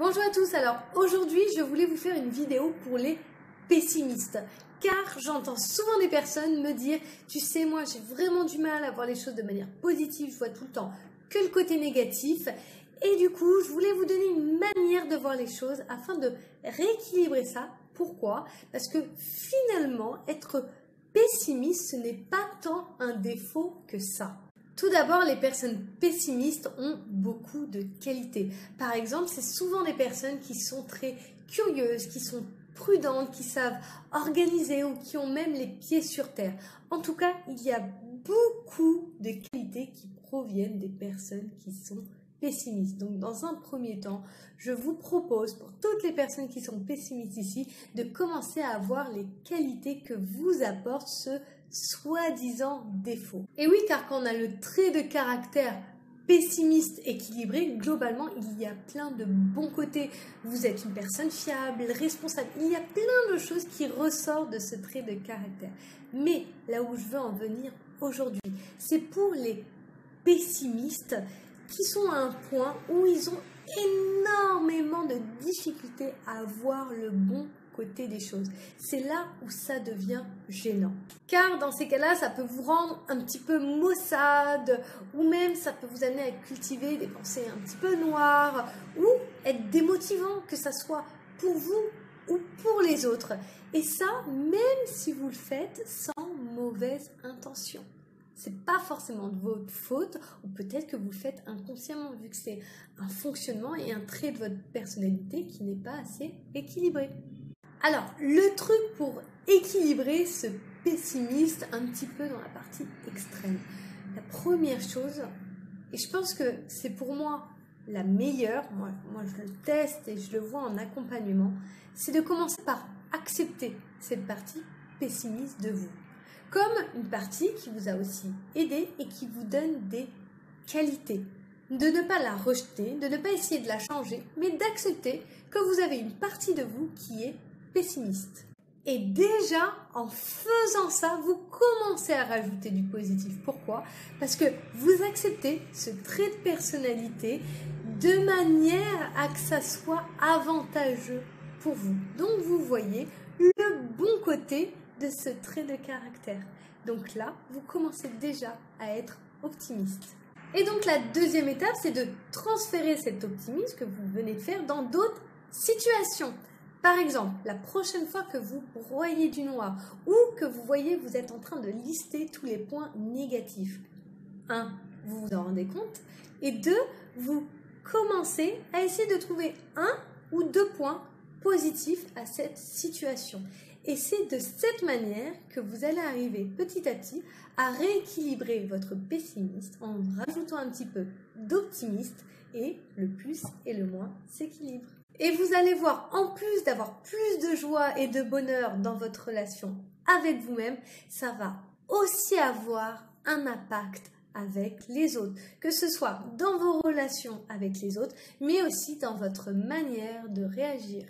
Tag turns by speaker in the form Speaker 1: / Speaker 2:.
Speaker 1: Bonjour à tous, alors aujourd'hui je voulais vous faire une vidéo pour les pessimistes car j'entends souvent des personnes me dire tu sais moi j'ai vraiment du mal à voir les choses de manière positive, je vois tout le temps que le côté négatif et du coup je voulais vous donner une manière de voir les choses afin de rééquilibrer ça. Pourquoi? Parce que finalement être pessimiste ce n'est pas tant un défaut que ça. Tout d'abord, les personnes pessimistes ont beaucoup de qualités. Par exemple, c'est souvent des personnes qui sont très curieuses, qui sont prudentes, qui savent organiser ou qui ont même les pieds sur terre. En tout cas, il y a beaucoup de qualités qui proviennent des personnes qui sont pessimistes. Donc, dans un premier temps, je vous propose pour toutes les personnes qui sont pessimistes ici de commencer à avoir les qualités que vous apporte ce soi-disant défaut. Et oui, car quand on a le trait de caractère pessimiste équilibré, globalement, il y a plein de bons côtés. Vous êtes une personne fiable, responsable. Il y a plein de choses qui ressortent de ce trait de caractère. Mais là où je veux en venir aujourd'hui, c'est pour les pessimistes qui sont à un point où ils ont énormément de difficultés à voir le bon côté des choses. C'est là où ça devient gênant. Car dans ces cas-là, ça peut vous rendre un petit peu maussade ou même ça peut vous amener à cultiver des pensées un petit peu noires ou être démotivant, que ça soit pour vous ou pour les autres. Et ça, même si vous le faites sans mauvaise intention. C'est pas forcément de votre faute ou peut-être que vous le faites inconsciemment vu que c'est un fonctionnement et un trait de votre personnalité qui n'est pas assez équilibré. Alors, le truc pour équilibrer ce pessimiste un petit peu dans la partie extrême, la première chose, et je pense que c'est pour moi la meilleure, moi je le teste et je le vois en accompagnement, c'est de commencer par accepter cette partie pessimiste de vous. Comme une partie qui vous a aussi aidé et qui vous donne des qualités. De ne pas la rejeter, de ne pas essayer de la changer, mais d'accepter que vous avez une partie de vous qui est pessimiste. Et déjà, en faisant ça, vous commencez à rajouter du positif. Pourquoi? Parce que vous acceptez ce trait de personnalité de manière à que ça soit avantageux pour vous. Donc, vous voyez le bon côté de ce trait de caractère. Donc là, vous commencez déjà à être optimiste. Et donc, la deuxième étape, c'est de transférer cet optimisme que vous venez de faire dans d'autres situations. Par exemple, la prochaine fois que vous broyez du noir ou que vous voyez vous êtes en train de lister tous les points négatifs. 1. Vous vous en rendez compte. Et 2. Vous commencez à essayer de trouver un ou deux points positifs à cette situation. Et c'est de cette manière que vous allez arriver petit à petit à rééquilibrer votre pessimiste en rajoutant un petit peu d'optimiste et le plus et le moins s'équilibrent. Et vous allez voir, en plus d'avoir plus de joie et de bonheur dans votre relation avec vous-même, ça va aussi avoir un impact avec les autres, que ce soit dans vos relations avec les autres, mais aussi dans votre manière de réagir.